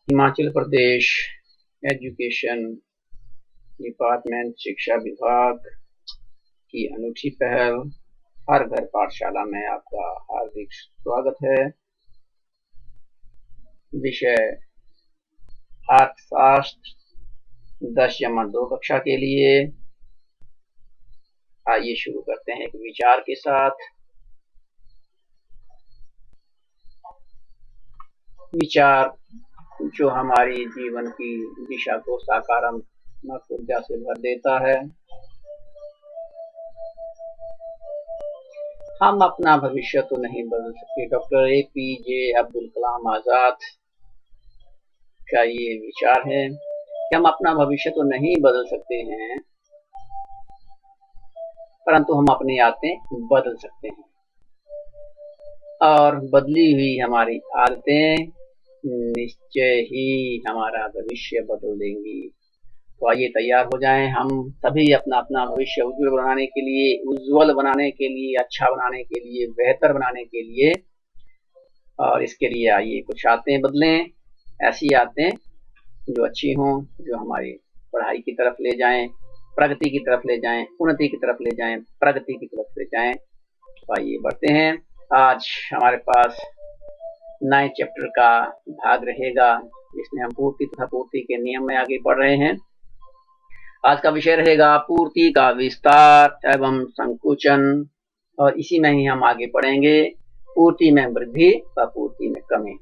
Himachal Pradesh education department शिक्षा विभाग की अनूठी पहल हर घर पाठशाला में आपका हार्दिक स्वागत है। विषय अर्थशास्त्र 10-2 कक्षा के लिए। आइए शुरू करते हैं एक विचार के साथ। विचार जो हमारी जीवन की दिशा को सकारात्मक ऊर्जा से भर देता है। हम अपना भविष्य तो नहीं बदल सकते। डॉक्टर APJ अब्दुल कलाम आजाद का ये विचार है कि हम अपना भविष्य तो नहीं बदल सकते हैं, परंतु हम अपनी आदतें बदल सकते हैं और बदली हुई हमारी आदतें निश्चय ही हमारा भविष्य बदल देंगी। तो आइए तैयार हो जाएं। हम सभी अपना अपना भविष्य उज्जवल बनाने के लिए, अच्छा बनाने के लिए, बेहतर बनाने के लिए, और इसके लिए आइए कुछ आदतें बदलें। ऐसी आदतें जो अच्छी हों, जो हमारी पढ़ाई की तरफ ले जाएं, प्रगति की तरफ ले जाएं, उन्नति की तरफ ले जाएं, प्रगति की तरफ ले जाएं। तो आइए बढ़ते हैं। आज हमारे पास नए चैप्टर का भाग रहेगा जिसमें हम पूर्ति तथा पूर्ति के नियम में आगे बढ़ रहे हैं। आज का विषय रहेगा पूर्ति का विस्तार एवं संकुचन, और इसी में ही हम आगे बढ़ेंगे। पूर्ति में वृद्धि व पूर्ति में कमी।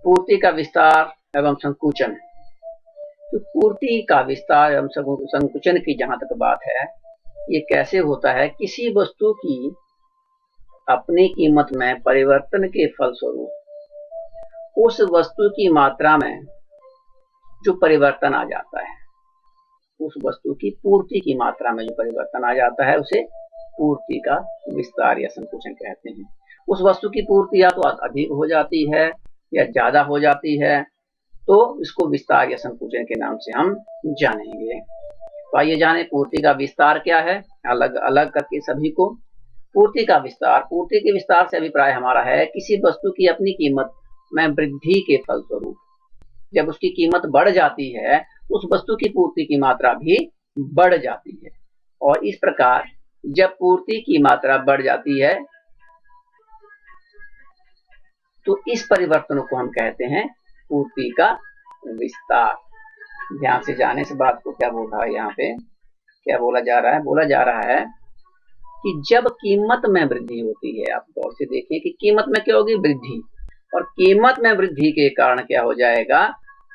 पूर्ति का विस्तार एवं संकुचन। तो पूर्ति का विस्तार एवं संकुचन की जहां तक बात है, ये कैसे होता है? किसी वस्तु की अपनी कीमत में परिवर्तन के फलस्वरूप उस वस्तु की मात्रा में जो परिवर्तन आ जाता है, उस वस्तु की पूर्ति की मात्रा में जो परिवर्तन आ जाता है, उसे पूर्ति का विस्तार या संकुचन कहते हैं। उस वस्तु की पूर्ति या तो अधिक हो जाती है या ज्यादा हो जाती है, तो इसको विस्तार या संकुचन के नाम से हम जानेंगे। तो आइए जाने पूर्ति का विस्तार क्या है, अलग अलग करके सभी को। पूर्ति का विस्तार, पूर्ति के विस्तार से अभिप्राय हमारा है किसी वस्तु की अपनी कीमत में वृद्धि के फलस्वरूप जब उसकी कीमत बढ़ जाती है, उस वस्तु की पूर्ति की मात्रा भी बढ़ जाती है। और इस प्रकार जब पूर्ति की मात्रा बढ़ जाती है तो इस परिवर्तन को हम कहते हैं पूर्ति का विस्तार। ध्यान से जाने इस बात को। क्या बोल रहा है यहाँ पे, क्या बोला जा रहा है? बोला जा रहा है कि जब कीमत में वृद्धि होती है, आप गौर से देखिए कि कीमत में क्या होगी? वृद्धि। और कीमत में वृद्धि के कारण क्या हो जाएगा?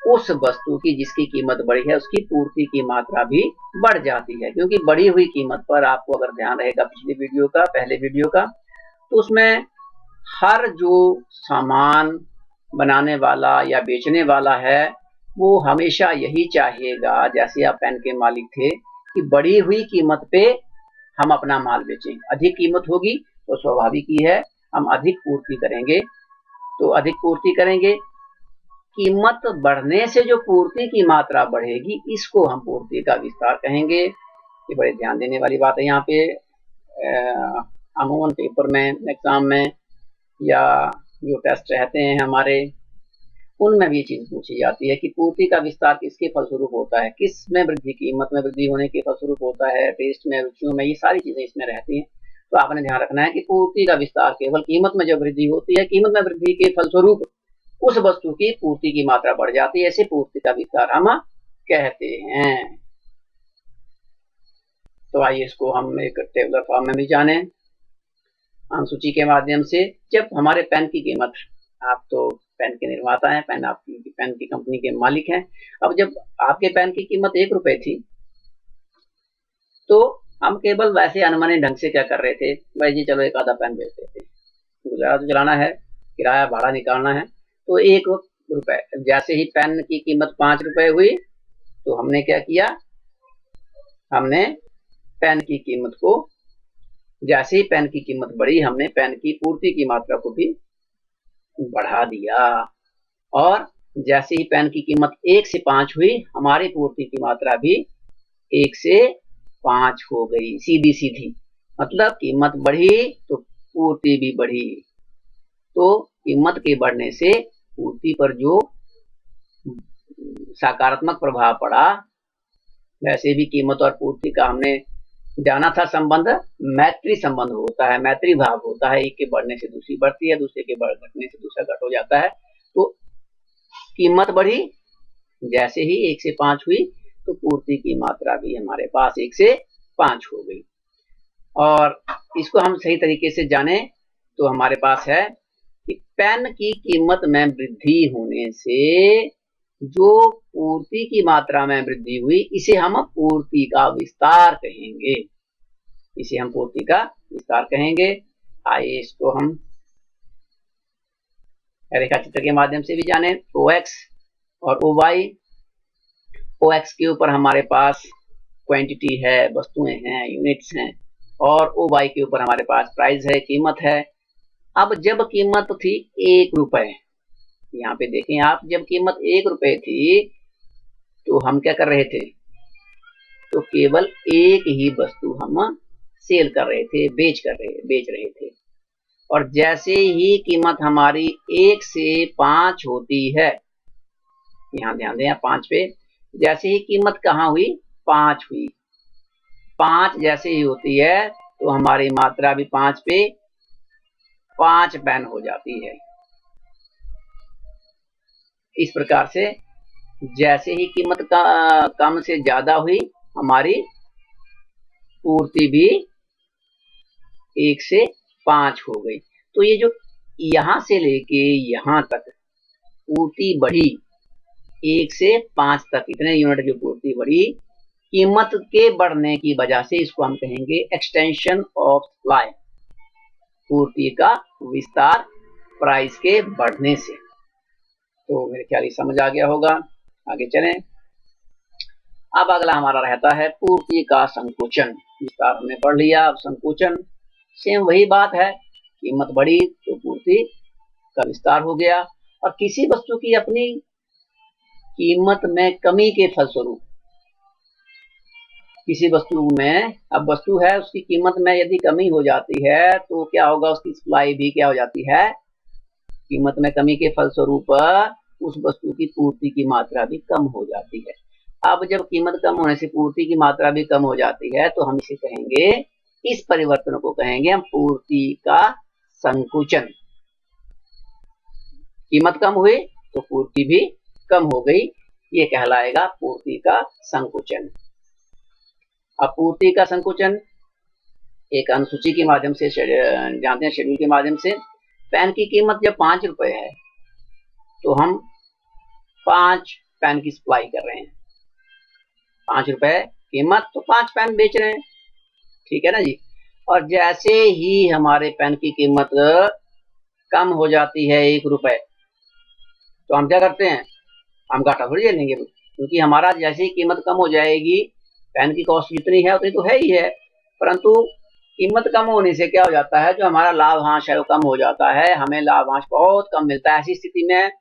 उस वस्तु की जिसकी कीमत बढ़ी है उसकी पूर्ति की मात्रा भी बढ़ जाती है। क्योंकि बढ़ी हुई कीमत पर आपको अगर ध्यान रहेगा पहले वीडियो का, तो उसमें हर जो सामान बनाने वाला या बेचने वाला है वो हमेशा यही चाहेगा, जैसे आप पेन के मालिक थे, कि बढ़ी हुई कीमत पे हम अपना माल बेचें। अधिक कीमत होगी तो स्वाभाविक ही है हम अधिक पूर्ति करेंगे, तो अधिक पूर्ति करेंगे। कीमत बढ़ने से जो पूर्ति की मात्रा बढ़ेगी, इसको हम पूर्ति का विस्तार कहेंगे। ये बड़े ध्यान देने वाली बात है। यहाँ पे अमूमन पेपर में, एग्जाम में या जो टेस्ट रहते हैं हमारे, उनमें भी चीज पूछी जाती है कि पूर्ति का विस्तार किसके फलस्वरूप होता है, किस में वृद्धि, कीमत में वृद्धि होने के फलस्वरूप होता है, टेस्ट में, रुचियों में, ये सारी चीजें इसमें रहती हैं। तो आपने ध्यान रखना है कि पूर्ति का विस्तार केवल कीमत में जब वृद्धि होती है, कीमत में वृद्धि के फलस्वरूप उस वस्तु की पूर्ति की मात्रा बढ़ जाती है, ऐसे पूर्ति का विस्तार हम कहते हैं। तो आइए इसको हम एक टेबुलर फॉर्म में भी जाने, अनुसूची के माध्यम से। जब हमारे पेन की कीमत, आप तो पेन के निर्माता हैं, आपकी पेन की कंपनी के मालिक हैं। अब जब आपके पेन की कीमत 1 रुपए थी, तो हम केवल वैसे अनमने ढंग से क्या कर रहे थे, भाई जी चलो एक आधा पेन बेच देते, गुजारा तो चलाना है, किराया भाड़ा निकालना है। तो 1 रुपए, जैसे ही पेन की कीमत 5 रुपए हुई, तो हमने क्या किया? हमने पेन की कीमत को, जैसे ही पेन की कीमत बढ़ी, हमने पेन की पूर्ति की मात्रा को भी बढ़ा दिया। और जैसे ही पेन की कीमत 1 से 5 हुई, हमारी पूर्ति की मात्रा भी 1 से 5 हो गई, सीधी सीधी। मतलब कीमत बढ़ी तो पूर्ति भी बढ़ी। तो कीमत के बढ़ने से पूर्ति पर जो सकारात्मक प्रभाव पड़ा, वैसे भी कीमत और पूर्ति का हमने जाना था संबंध मैत्री संबंध होता है, मैत्री भाव होता है। एक के बढ़ने से दूसरी बढ़ती है, दूसरे के घटने से दूसरा घट हो जाता है। तो कीमत बढ़ी, जैसे ही 1 से 5 हुई तो पूर्ति की मात्रा भी हमारे पास 1 से 5 हो गई। और इसको हम सही तरीके से जाने तो हमारे पास है कि पेन की कीमत में वृद्धि होने से जो पूर्ति की मात्रा में वृद्धि हुई, इसे हम पूर्ति का विस्तार कहेंगे। इसे हम पूर्ति का विस्तार कहेंगे। आइए इसको हम रेखा चित्र के माध्यम से भी जाने। OX और OY, OX के ऊपर हमारे पास क्वांटिटी है, वस्तुएं हैं, यूनिट्स हैं, और OY के ऊपर हमारे पास प्राइस है, कीमत है। अब जब कीमत थी 1 रुपए, यहाँ पे देखें आप, जब कीमत 1 रुपए थी तो हम क्या कर रहे थे, तो केवल एक ही वस्तु हम सेल कर रहे थे, बेच रहे थे। और जैसे ही कीमत हमारी 1 से 5 होती है, यहाँ ध्यान दें 5 पे, जैसे ही कीमत कहाँ हुई, 5 हुई, 5 जैसे ही होती है तो हमारी मात्रा भी 5 पे 5 पेन हो जाती है। इस प्रकार से जैसे ही कीमत का कम से ज्यादा हुई, हमारी पूर्ति भी 1 से 5 हो गई। तो ये जो यहां से लेके यहां तक पूर्ति बढ़ी, 1 से 5 तक इतने यूनिट की पूर्ति बढ़ी कीमत के बढ़ने की वजह से, इसको हम कहेंगे एक्सटेंशन ऑफ सप्लाई, पूर्ति का विस्तार प्राइस के बढ़ने से। तो मेरे ख्याल ही समझ आ गया होगा। आगे चलें। अब अगला हमारा रहता है पूर्ति का संकुचन। विस्तार हमने पढ़ लिया, अब संकुचन सेम वही बात है, कीमत बढ़ी तो पूर्ति का विस्तार हो गया। और किसी वस्तु की अपनी कीमत में कमी के फलस्वरूप, किसी वस्तु में, अब वस्तु है उसकी कीमत में यदि कमी हो जाती है तो क्या होगा, उसकी सप्लाई भी क्या हो जाती है, कीमत में कमी के फलस्वरूप उस वस्तु की पूर्ति की मात्रा भी कम हो जाती है। अब जब कीमत कम होने से पूर्ति की मात्रा भी कम हो जाती है तो हम इसे कहेंगे, इस परिवर्तन को कहेंगे हम पूर्ति का संकुचन। कीमत कम हुई तो पूर्ति भी कम हो गई, ये कहलाएगा पूर्ति का संकुचन। अब पूर्ति का संकुचन एक अनुसूची के माध्यम से जानते हैं, शेड्यूल के माध्यम से। पेन की कीमत जब 5 रुपए है तो हम 5 पेन की सप्लाई कर रहे हैं, 5 रुपए कीमत तो 5 पेन बेच रहे हैं, ठीक है ना जी। और जैसे ही हमारे पेन की कीमत कम हो जाती है 1 रुपए, तो हम क्या करते हैं, हम घाटा थोड़ी ले लेंगे, क्योंकि हमारा जैसे ही कीमत कम हो जाएगी, पेन की कॉस्ट जितनी है उतनी तो है ही है, परंतु कीमत कम होने से क्या हो जाता है, जो हमारा लाभांश है वो कम हो जाता है, हमें लाभांश बहुत कम मिलता है। ऐसी स्थिति में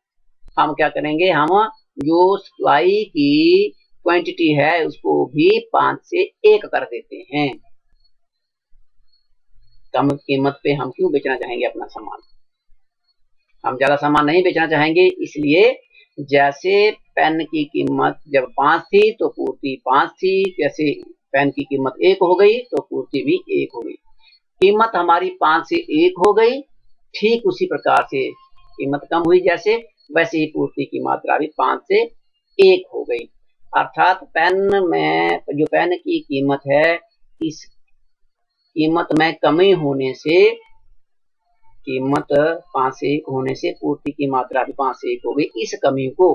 हम क्या करेंगे, हम जो सप्लाई की क्वांटिटी है उसको भी 5 से 1 कर देते हैं। कम कीमत पे हम क्यों बेचना चाहेंगे अपना सामान, हम ज्यादा सामान नहीं बेचना चाहेंगे, इसलिए जैसे पेन की कीमत जब 5 थी तो पूर्ति 5 थी, जैसे पेन की कीमत 1 हो गई तो पूर्ति भी 1 हो गई। कीमत हमारी 5 से 1 हो गई, ठीक उसी प्रकार से कीमत कम हुई जैसे, वैसे ही पूर्ति की मात्रा भी 5 से 1 हो गई। अर्थात पेन में जो पेन की कीमत है, इस कीमत में कमी होने से, कीमत 5 से 1 होने से पूर्ति की मात्रा भी 5 से 1 हो गई। इस कमी को,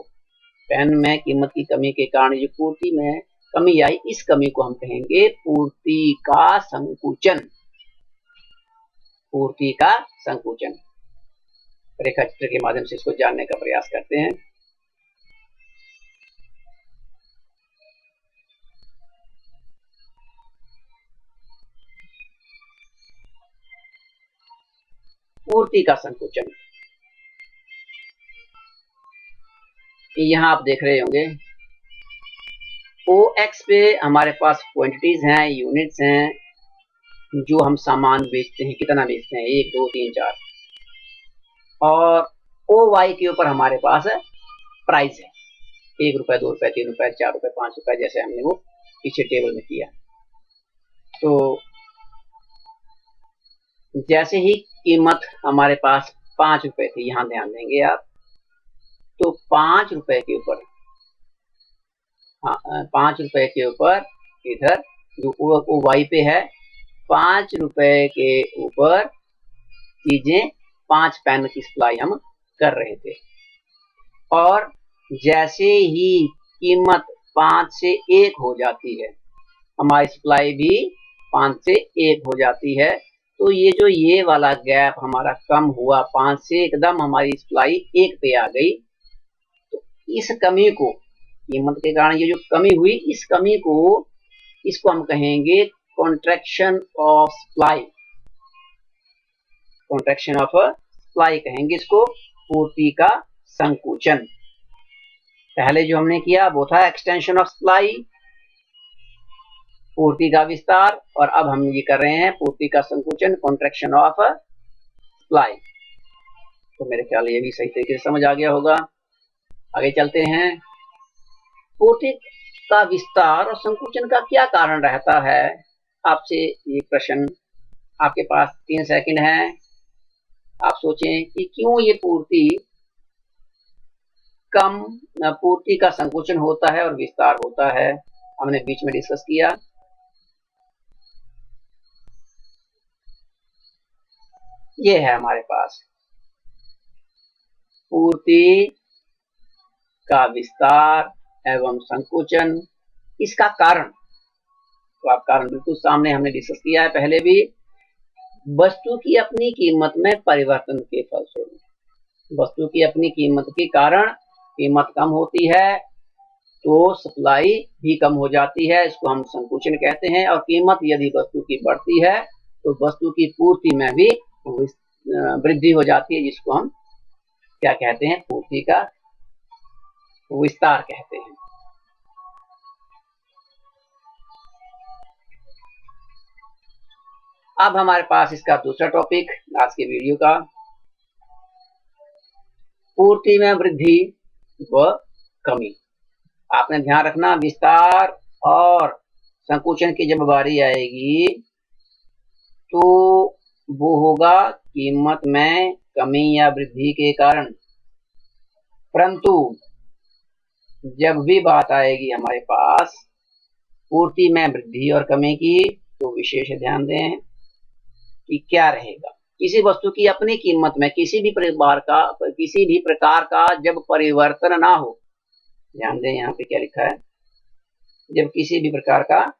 पेन में कीमत की कमी के कारण जो पूर्ति में कमी आई, इस कमी को हम कहेंगे पूर्ति का संकुचन। पूर्ति का संकुचन। रेखा चित्र के माध्यम से इसको जानने का प्रयास करते हैं। पूर्ति का संकुचन, यहां आप देख रहे होंगे OX पे हमारे पास क्वांटिटीज हैं, यूनिट्स हैं, जो हम सामान बेचते हैं, कितना बेचते हैं, 1 2 3 4। और ओ वाई के ऊपर हमारे पास प्राइस है, 1 रुपए, 2 रुपए, 3 रुपए, 4 रुपए, 5 रुपए, जैसे हमने वो पीछे टेबल में किया। तो जैसे ही कीमत हमारे पास 5 रुपए थी, यहां ध्यान देंगे आप, तो 5 रुपए के ऊपर, हाँ 5 रुपए के ऊपर इधर जो ओ वाई पे है, 5 रुपए के ऊपर चीजें 5 पेन की सप्लाई हम कर रहे थे। और जैसे ही कीमत 5 से 1 हो जाती है, हमारी सप्लाई भी 5 से 1 हो जाती है। तो ये जो ये वाला गैप हमारा कम हुआ, 5 से एकदम हमारी सप्लाई 1 पे आ गई, तो इस कमी को, कीमत के कारण ये जो कमी हुई, इस कमी को, इसको हम कहेंगे contraction of supply. Contraction of supply कहेंगे इसको, पूर्ति का संकुचन। पहले जो हमने किया वो था एक्सटेंशन ऑफ सप्लाई, पूर्ति का विस्तार, और अब हम ये कर रहे हैं पूर्ति का संकुचन, कॉन्ट्रैक्शन ऑफ सप्लाई। तो मेरे ख्याल ये भी सही तरीके से समझ आ गया होगा। आगे चलते हैं। पूर्ति का विस्तार और संकुचन का क्या कारण रहता है? आपसे ये प्रश्न, आपके पास 3 सेकंड है, आप सोचें कि क्यों ये पूर्ति का संकुचन होता है और विस्तार होता है। हमने बीच में डिस्कस किया। ये है हमारे पास पूर्ति का विस्तार एवं संकुचन। इसका कारण, तो आप कारण बिल्कुल सामने हमने डिस्कस किया है पहले भी। वस्तु की अपनी कीमत में परिवर्तन के फलस्वरूप, वस्तु की अपनी कीमत के कारण कीमत कम होती है, तो सप्लाई भी कम हो जाती है, इसको हम संकुचन कहते हैं। और कीमत यदि वस्तु की बढ़ती है तो वस्तु की पूर्ति में भी वृद्धि हो जाती है, जिसको हम क्या कहते हैं? पूर्ति का विस्तार कहते हैं। अब हमारे पास इसका दूसरा टॉपिक आज के वीडियो का, पूर्ति में वृद्धि व कमी। आपने ध्यान रखना, विस्तार और संकुचन की जब बारी आएगी तो वो होगा कीमत में कमी या वृद्धि के कारण। परंतु जब भी बात आएगी हमारे पास पूर्ति में वृद्धि और कमी की, तो विशेष ध्यान दें कि क्या रहेगा। किसी वस्तु की अपनी कीमत में किसी भी प्रकार का जब परिवर्तन ना हो, ध्यान दें यहाँ पे क्या लिखा है, जब किसी भी प्रकार का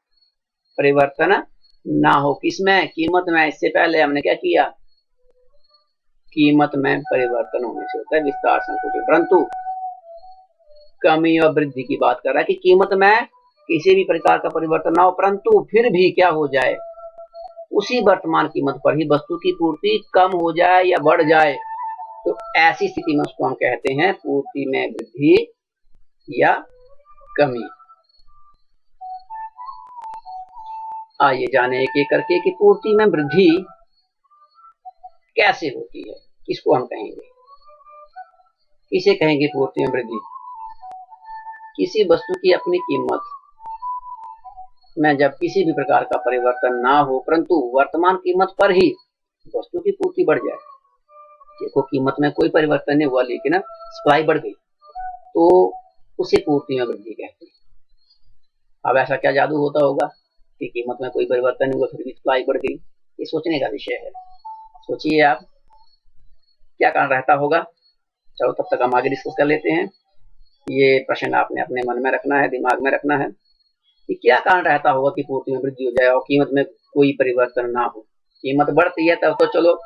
परिवर्तन ना हो, किसमें? कीमत में। इससे पहले हमने क्या किया? कीमत में परिवर्तन होने से होता है विस्तार संकुचन। परंतु कमी और वृद्धि की बात कर रहा है कि कीमत में किसी भी प्रकार का परिवर्तन ना हो, परंतु फिर भी क्या हो जाए, उसी वर्तमान कीमत पर ही वस्तु की पूर्ति कम हो जाए या बढ़ जाए, तो ऐसी स्थिति में उसको हम कहते हैं पूर्ति में वृद्धि या कमी। आइए जाने एक एक करके कि पूर्ति में वृद्धि कैसे होती है, किसको हम कहेंगे, किसे कहेंगे पूर्ति में वृद्धि? किसी वस्तु की अपनी कीमत में जब किसी भी प्रकार का परिवर्तन ना हो, परंतु वर्तमान कीमत पर ही वस्तु की पूर्ति बढ़ जाए। देखो कीमत में कोई परिवर्तन नहीं हुआ लेकिन सप्लाई बढ़ गई, तो उसे पूर्ति में वृद्धि कहते हैं। अब ऐसा क्या जादू होता होगा कि कीमत में कोई परिवर्तन नहीं हुआ फिर भी सप्लाई बढ़ गई? ये सोचने का विषय है। सोचिए आप क्या कारण रहता होगा। चलो तब तक हम आगे डिस्कस कर लेते हैं। ये प्रश्न आपने अपने मन में रखना है, दिमाग में रखना है कि क्या कारण रहता होगा कि पूर्ति में वृद्धि हो जाए और कीमत में कोई परिवर्तन ना हो। कीमत बढ़ती है तब तो चलो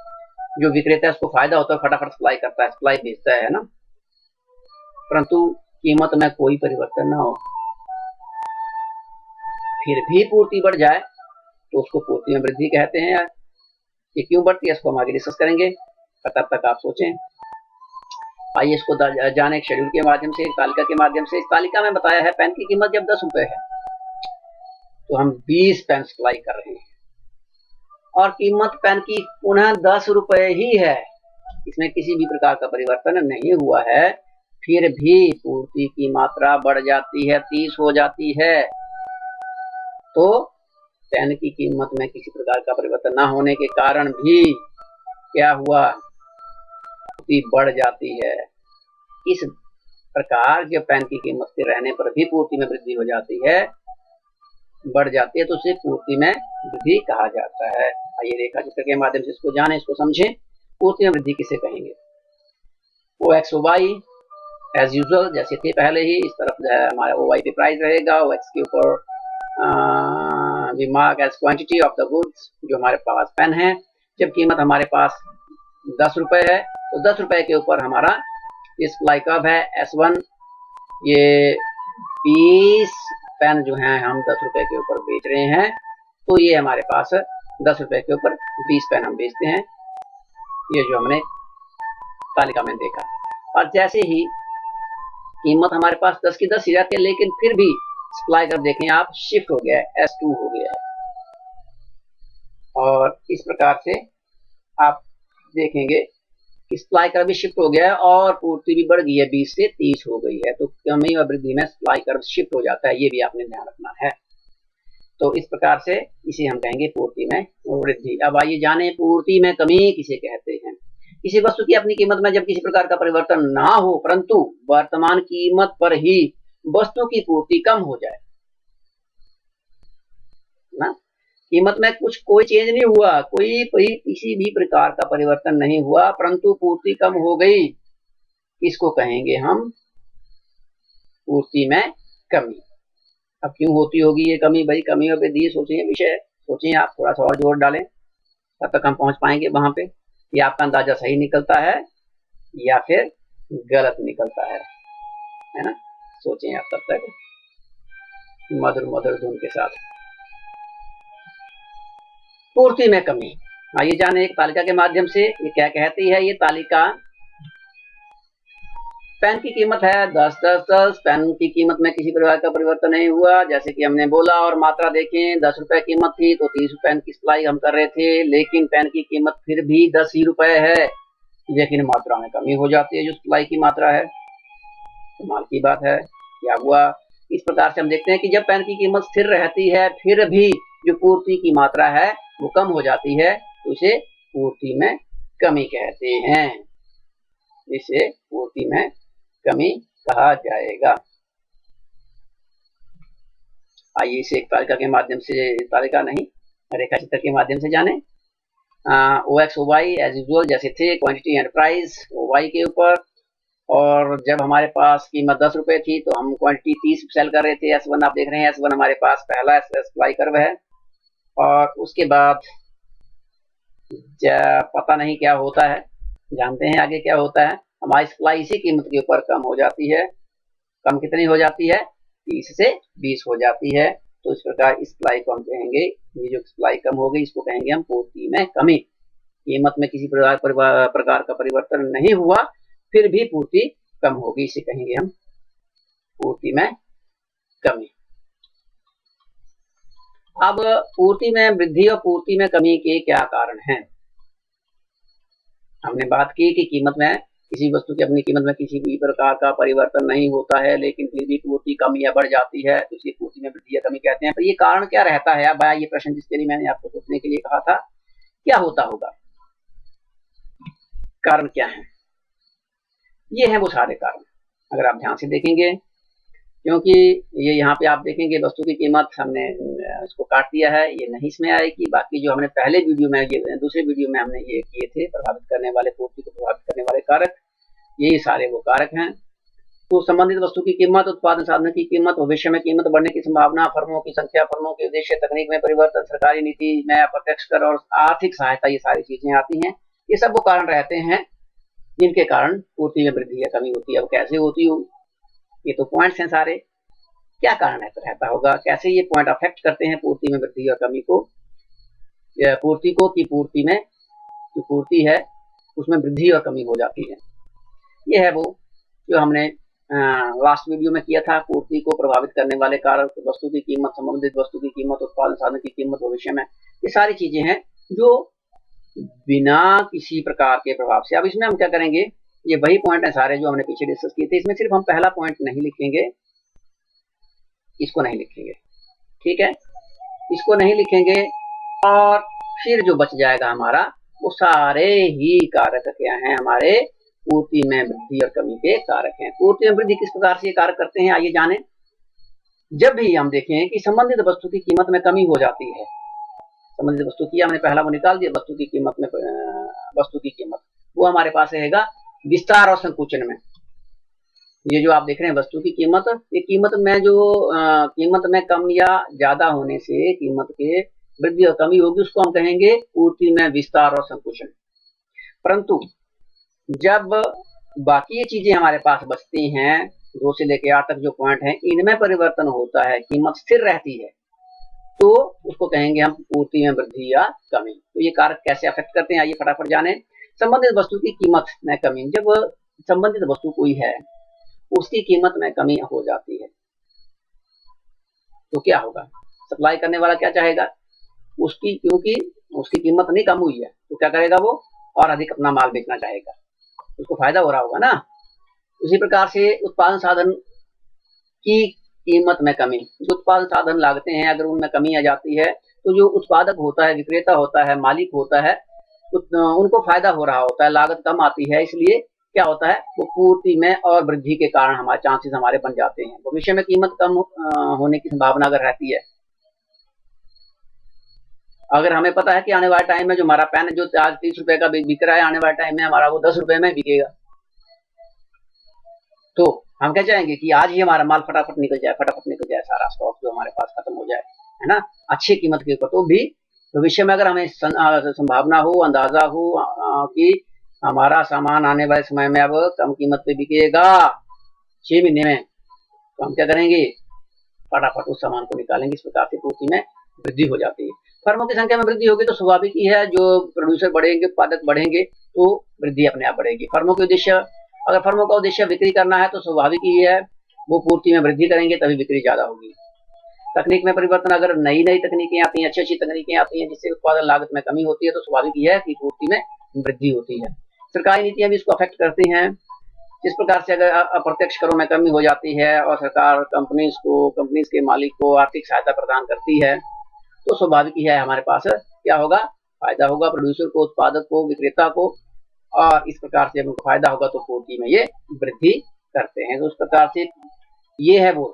जो विक्रेता है उसको फायदा होता है, फटाफट सप्लाई करता है, सप्लाई भेजता है ना। परंतु कीमत में कोई परिवर्तन ना हो फिर भी पूर्ति बढ़ जाए तो उसको पूर्ति में वृद्धि कहते हैं। ये क्यों बढ़ती है इसको हम आगे डिस्कस करेंगे, तब तक आप सोचें। आइए इसको जाने एक शेड्यूल के माध्यम से, एक तालिका के माध्यम से। इस तालिका में बताया है पेन की कीमत जब 10 रुपए है तो हम 20 पेन सप्लाई कर रहे हैं, और कीमत पेन की पुनः 10 रुपए ही है, इसमें किसी भी प्रकार का परिवर्तन नहीं हुआ है, फिर भी पूर्ति की मात्रा बढ़ जाती है, 30 हो जाती है। तो पेन की कीमत में किसी प्रकार का परिवर्तन न होने के कारण भी क्या हुआ, पूर्ति बढ़ जाती है। इस प्रकार जब पेन की कीमत स्थिर रहने पर भी पूर्ति में वृद्धि हो जाती है, बढ़ जाती है, तो उसे पूर्ति में वृद्धि कहा जाता है। आइए रेखा चित्र के माध्यम से इसको जाने, इसको समझें। पूर्ति में वृद्धि किसे कहेंगे? OX OY एज यूजुअल जैसे थे पहले ही, इस तरफ जो है हमारा OY पे प्राइस रहेगा, OX के ऊपर we mark as quantity of the goods, जो हमारे पास पेन है। जब कीमत हमारे पास 10 रुपए है, तो 10 रुपए के ऊपर हमारा सप्लाई कर्व है S1। ये 20 पेन जो है हम 10 रुपए के ऊपर बेच रहे हैं, तो ये हमारे पास 10 रुपए के ऊपर 20 पेन हम बेचते हैं। ये जो हमने तालिका में देखा। और जैसे ही कीमत हमारे पास 10 की 10 ही रहती है, लेकिन फिर भी सप्लाई कर्व देखें आप, शिफ्ट हो गया है, S2 हो गया है। और इस प्रकार से आप देखेंगे कि सप्लाई कर्व भी शिफ्ट हो गया है और पूर्ति भी बढ़ गई है, 20 से 30 हो गई है। तो कमी और वृद्धि में सप्लाई कर्व शिफ्ट हो जाता है, ये भी आपने ध्यान रखना है। तो इस प्रकार से इसे हम कहेंगे पूर्ति में वृद्धि। अब आइए जाने पूर्ति में कमी किसे कहते हैं। किसी वस्तु की अपनी कीमत में जब किसी प्रकार का परिवर्तन ना हो, परंतु वर्तमान कीमत पर ही वस्तु की पूर्ति कम हो जाए ना। कीमत में कोई चेंज नहीं हुआ, कोई किसी भी प्रकार का परिवर्तन नहीं हुआ, परंतु पूर्ति कम हो गई, इसको कहेंगे हम पूर्ति में कमी। अब क्यों होती होगी ये कमी भाई? कमी और वृद्धि सोचिए, विषय सोचिए आप, थोड़ा सा और जोर डालें, तब तक हम पहुंच पाएंगे वहां पे। ये आपका अंदाजा सही निकलता है या फिर गलत निकलता है ना? सोचें आप तब तक मधुर मधुर धुन के साथ। पूर्ति में कमी, आइए जाने एक तालिका के माध्यम से ये क्या कहती है। ये तालिका, पेन की कीमत है 10 10 10, पेन की कीमत में किसी प्रकार का परिवर्तन नहीं हुआ, जैसे कि हमने बोला। और मात्रा देखें, 10 रुपए कीमत थी तो 30 पेन की सप्लाई हम कर रहे थे, लेकिन पेन की कीमत फिर भी 10 ही रुपए है, लेकिन मात्रा में कमी हो जाती है, जो सप्लाई की मात्रा है। कमाल की बात है, क्या हुआ? इस प्रकार से हम देखते हैं कि जब पेन की कीमत स्थिर रहती है, फिर भी जो पूर्ति की मात्रा है वो कम हो जाती है, तो इसे पूर्ति में कमी कहते हैं। इसे पूर्ति में कमी कहा जाएगा। आइए इसे एक तालिका के माध्यम से, तालिका नहीं, रेखा चित्र के माध्यम से जाने। OX OY एज यूजुअल जैसे थे, क्वांटिटी एंड प्राइस OY के ऊपर। और जब हमारे पास कीमत 10 रुपए थी तो हम क्वांटिटी 30 सेल कर रहे थे। S1 आप देख रहे हैं, S1 हमारे पास पहला सप्लाई कर्व है। और उसके बाद पता नहीं क्या होता है, जानते हैं आगे क्या होता है। हमारी सप्लाई इसी कीमत के ऊपर कम हो जाती है। कम कितनी हो जाती है? 30 से 20 हो जाती है। तो इस प्रकार इस सप्लाई को हम कहेंगे, ये जो सप्लाई कम हो गई, इसको कहेंगे हम पूर्ति में कमी। कीमत में किसी प्रकार का परिवर्तन नहीं हुआ, फिर भी पूर्ति कम होगी, इसे कहेंगे हम पूर्ति में कमी। अब पूर्ति में वृद्धि और पूर्ति में कमी के क्या कारण हैं? हमने बात की कि कीमत में, किसी वस्तु की अपनी कीमत में किसी भी प्रकार का परिवर्तन नहीं होता है, लेकिन फिर भी पूर्ति कम या बढ़ जाती है, तो इसे पूर्ति में वृद्धि या कमी कहते हैं। पर ये कारण क्या रहता है? अब ये प्रश्न जिसके लिए मैंने आपको सोचने के लिए कहा था, क्या होता होगा, कारण क्या है? ये है वो सारे कारण, अगर आप ध्यान से देखेंगे, क्योंकि ये यहाँ पे आप देखेंगे वस्तु की कीमत हमने इसको काट दिया है, ये नहीं इसमें आएगी। बाकी जो हमने पहले वीडियो में, ये दूसरे वीडियो में हमने ये किए थे, प्रभावित करने वाले, पूर्ति को प्रभावित करने वाले कारक, यही सारे वो कारक हैं। तो संबंधित वस्तु की कीमत, उत्पादन साधन की कीमत, भविष्य में कीमत बढ़ने की संभावना, फर्मों की संख्या, फर्मों के उद्देश्य, तकनीक में परिवर्तन, सरकारी नीति में अप्रत्यक्ष कर और आर्थिक सहायता, ये सारी चीजें आती हैं। ये सब वो कारण रहते हैं जिनके कारण पूर्ति में वृद्धि या कमी होती है। अब कैसे होती हो, ये तो पॉइंट्स हैं सारे, क्या कारण रहता होगा, कैसे ये पॉइंट अफेक्ट करते हैं पूर्ति में वृद्धि और कमी को। पूर्ति को, कि पूर्ति में जो पूर्ति है उसमें वृद्धि और कमी हो जाती है। ये है वो जो हमने लास्ट वीडियो में किया था, पूर्ति को प्रभावित करने वाले कारक, वस्तु की कीमत, संबंधित वस्तु की कीमत, उत्पादन साधन की कीमत, भविष्य में, ये सारी चीजें हैं जो बिना किसी प्रकार के प्रभाव से। अब इसमें हम क्या करेंगे, ये वही पॉइंट है सारे जो हमने पीछे डिस्कस किए थे, इसमें सिर्फ हम पहला पॉइंट नहीं लिखेंगे, इसको नहीं लिखेंगे, ठीक है, इसको नहीं लिखेंगे, और फिर जो बच जाएगा हमारा वो सारे ही कारक क्या हैं, हमारे पूर्ति में वृद्धि और कमी के कारक हैं। पूर्ति में वृद्धि किस प्रकार से ये कारक करते हैं, आइए जानें। जब भी हम देखें कि संबंधित वस्तु की कीमत में कमी हो जाती है, संबंधित वस्तु की, हमने पहला वो निकाल दिया, वस्तु की कीमत में, वस्तु की कीमत वो हमारे पास रहेगा विस्तार और संकुचन में। ये जो आप देख रहे हैं वस्तु की कीमत, ये कीमत में जो कीमत में कम या ज्यादा होने से कीमत के वृद्धि और कमी होगी, उसको हम कहेंगे पूर्ति में विस्तार और संकुचन। परंतु जब बाकी ये चीजें हमारे पास बचती हैं, 2 से लेकर 8 तक जो पॉइंट है, इनमें परिवर्तन होता है, कीमत स्थिर रहती है, तो उसको कहेंगे हम पूर्ति में वृद्धि या कमी। तो ये कारक कैसे अफेक्ट करते हैं, आइए फटाफट जाने। संबंधित वस्तु की कीमत में कमी, जब संबंधित वस्तु कोई है उसकी कीमत में कमी हो जाती है तो क्या होगा, सप्लाई करने वाला क्या चाहेगा, उसकी, क्योंकि उसकी कीमत नहीं कम हुई है तो क्या करेगा, वो और अधिक अपना माल बेचना चाहेगा, उसको फायदा हो रहा होगा ना। उसी प्रकार से उत्पादन साधन की कीमत में कमी, जो उत्पादन साधन लागतें हैं अगर उनमें कमी आ जाती है तो जो उत्पादक होता है, विक्रेता होता है, मालिक होता है, उनको फायदा हो रहा होता है, लागत कम आती है, इसलिए क्या होता है, वो पूर्ति में और वृद्धि के कारण हमारे चांसेस हमारे बन जाते हैं। भविष्य में कीमत कम होने की संभावना अगर रहती है, अगर हमें पता है कि आने वाले टाइम में जो हमारा पेन जो आज 30 रुपए का बिक रहा है, आने वाले टाइम में हमारा वो 10 रुपए में बिकेगा, तो हम क्या चाहेंगे कि आज ही हमारा माल फटाफट निकल जाए, सारा स्टॉक जो हमारे पास खत्म हो जाए, है ना, अच्छी कीमत के ऊपर। तो भी भविष्य में अगर हमें संभावना हो, अंदाजा हो कि हमारा सामान आने वाले समय में अब कम कीमत पे बिकेगा 6 महीने में, तो हम क्या करेंगे, फटाफट उस सामान को निकालेंगे। इस प्रकार से पूर्ति में वृद्धि हो जाती है। फर्मों की संख्या में वृद्धि होगी तो स्वाभाविक ही है, जो प्रोड्यूसर बढ़ेंगे, उत्पादक बढ़ेंगे, तो वृद्धि अपने आप बढ़ेगी। फर्मों के उद्देश्य, अगर फर्मों का उद्देश्य बिक्री करना है तो स्वाभाविक ही है वो पूर्ति में वृद्धि करेंगे, तभी बिक्री ज्यादा होगी। तकनीक में परिवर्तन, अगर नई नई तकनीकें आती हैं, अच्छी तकनीकें आती हैं जिससे उत्पादन लागत में कमी होती है, तो स्वाभाविक ही है कि पूर्ति में वृद्धि होती है। सरकारी नीतियां भी इसको अफेक्ट करती हैं। जिस प्रकार से अगर अप्रत्यक्ष करों में कमी हो जाती है और सरकार कंपनीज के मालिक को आर्थिक सहायता प्रदान करती है, तो स्वाभाविक ही है हमारे पास क्या होगा, फायदा होगा प्रोड्यूसर को, उत्पादक को, विक्रेता को, और इस प्रकार से उनको फायदा होगा तो पूर्ति में ये वृद्धि करते हैं। तो उस प्रकार से ये है वो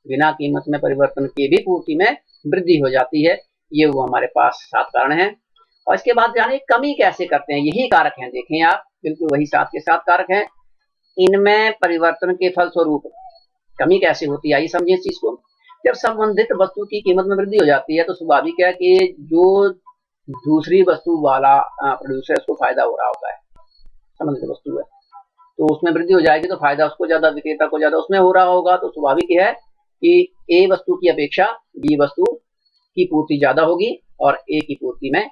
बिना कीमत में परिवर्तन के भी पूर्ति में वृद्धि हो जाती है। ये वो हमारे पास 7 कारण हैं। और इसके बाद जानिए कमी कैसे करते हैं, यही कारक हैं, देखें आप, बिल्कुल वही 7 के 7 कारक हैं। इनमें परिवर्तन के फलस्वरूप कमी कैसे होती है, आइए समझिए इस चीज को। जब संबंधित वस्तु की कीमत में वृद्धि हो जाती है तो स्वाभाविक है कि जो दूसरी वस्तु वाला प्रोड्यूसर, उसको फायदा हो रहा होता है, संबंधित वस्तु है तो उसमें वृद्धि हो जाएगी तो फायदा उसको ज्यादा, विक्रेता को ज्यादा उसमें हो रहा होगा, तो स्वाभाविक है कि ए वस्तु की अपेक्षा बी वस्तु की पूर्ति ज्यादा होगी और ए की पूर्ति में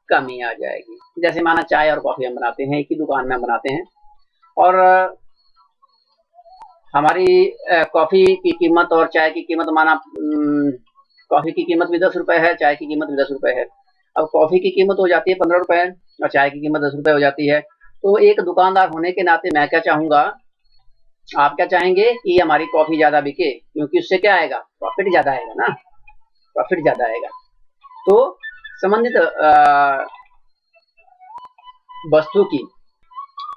कमी आ जाएगी। जैसे माना चाय और कॉफी हम बनाते हैं, एक ही दुकान में हम बनाते हैं, और हमारी कॉफी की कीमत और चाय की कीमत, माना कॉफी की कीमत भी 10 रुपए है, चाय की कीमत भी 10 रुपए है। अब कॉफी की कीमत हो जाती है 15 रुपए और चाय की कीमत 10 रुपए हो जाती है। तो एक दुकानदार होने के नाते मैं क्या चाहूंगा, आप क्या चाहेंगे कि हमारी कॉफी ज्यादा बिके, क्योंकि उससे क्या आएगा, प्रॉफिट ज्यादा आएगा ना, प्रॉफिट ज्यादा आएगा। तो संबंधित वस्तु की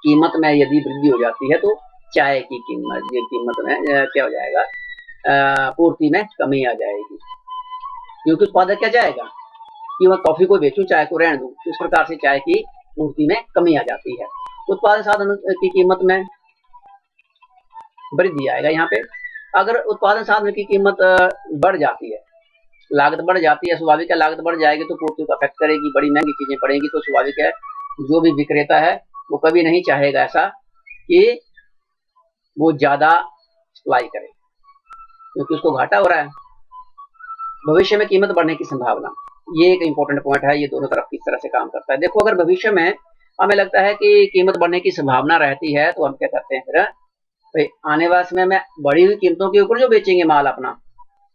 कीमत में यदि वृद्धि हो जाती है तो चाय की कीमत में क्या हो जाएगा, पूर्ति में कमी आ जाएगी, क्योंकि उत्पादक क्या चाहेगा कि मैं कॉफी को बेचूं, चाय को रहने दूं। इस प्रकार से चाय की पूर्ति में कमी आ जाती है। उत्पादन साधन की कीमत में वृद्धि आएगा। यहाँ पे अगर उत्पादन साधन की कीमत बढ़ जाती है, लागत बढ़ जाती है, स्वाभाविक है लागत बढ़ जाएगी तो पूर्ति को अफेक्ट करेगी, बड़ी महंगी चीजें पड़ेंगी, तो स्वाभाविक है जो भी विक्रेता है वो कभी नहीं चाहेगा ऐसा कि वो ज्यादा सप्लाई करे, क्योंकि उसको घाटा हो रहा है। भविष्य में कीमत बढ़ने की संभावना, ये एक इंपॉर्टेंट पॉइंट है, ये दोनों तरफ किस तरह से काम करता है। देखो, अगर भविष्य में हमें लगता है कि कीमत बढ़ने की संभावना रहती है तो हम क्या करते हैं, फिर भाई आने वाले समय में बढ़ी हुई कीमतों के ऊपर जो बेचेंगे माल अपना,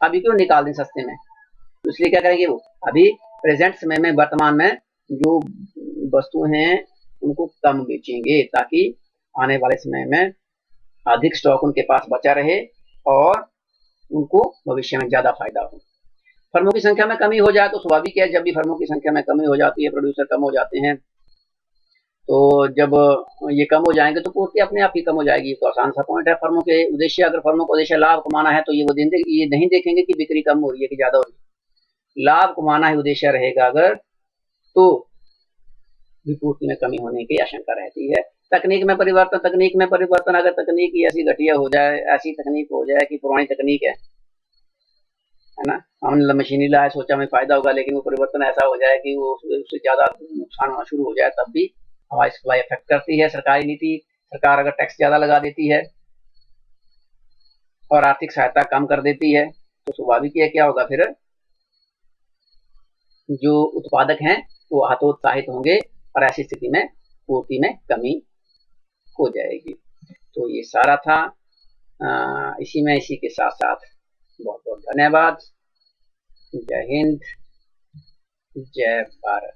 अभी क्यों निकाल दें सस्ते में, तो इसलिए क्या करेंगे, वो अभी प्रेजेंट समय में, वर्तमान में जो वस्तु हैं उनको कम बेचेंगे, ताकि आने वाले समय में अधिक स्टॉक उनके पास बचा रहे और उनको भविष्य में ज्यादा फायदा हो। फर्मों की संख्या में कमी हो जाए तो स्वाभाविक है, जब भी फर्मों की संख्या में कमी हो जाती है, प्रोड्यूसर कम हो जाते हैं, तो जब ये कम हो जाएंगे तो पूर्ति अपने आप ही कम हो जाएगी। तो आसान सा पॉइंट है। फर्मों के उद्देश्य, अगर फर्मों का उद्देश्य लाभ कमाना है तो ये नहीं देखेंगे कि बिक्री कम हो रही है कि ज्यादा हो रही है। लाभ कमाना ही उद्देश्य रहेगा अगर, तो पूर्ति में कमी होने की आशंका रहती है। तकनीक में परिवर्तन, अगर तकनीक ऐसी घटिया हो जाए, ऐसी तकनीक हो जाए कि पुरानी तकनीक है ना, हमने मशीनी लाया, सोचा में फायदा होगा, लेकिन वो परिवर्तन ऐसा हो जाए कि वो उससे ज्यादा नुकसान होना शुरू हो जाए, तब भी हमारी सप्लाई इफेक्ट करती है। सरकारी नीति, सरकार अगर टैक्स ज्यादा लगा देती है और आर्थिक सहायता कम कर देती है तो स्वाभाविक है क्या होगा, फिर जो उत्पादक हैं वो हतोत्साहित होंगे और ऐसी स्थिति में पूर्ति में कमी हो जाएगी। तो ये सारा था। इसी के साथ साथ बहुत बहुत धन्यवाद। जय हिंद, जय भारत।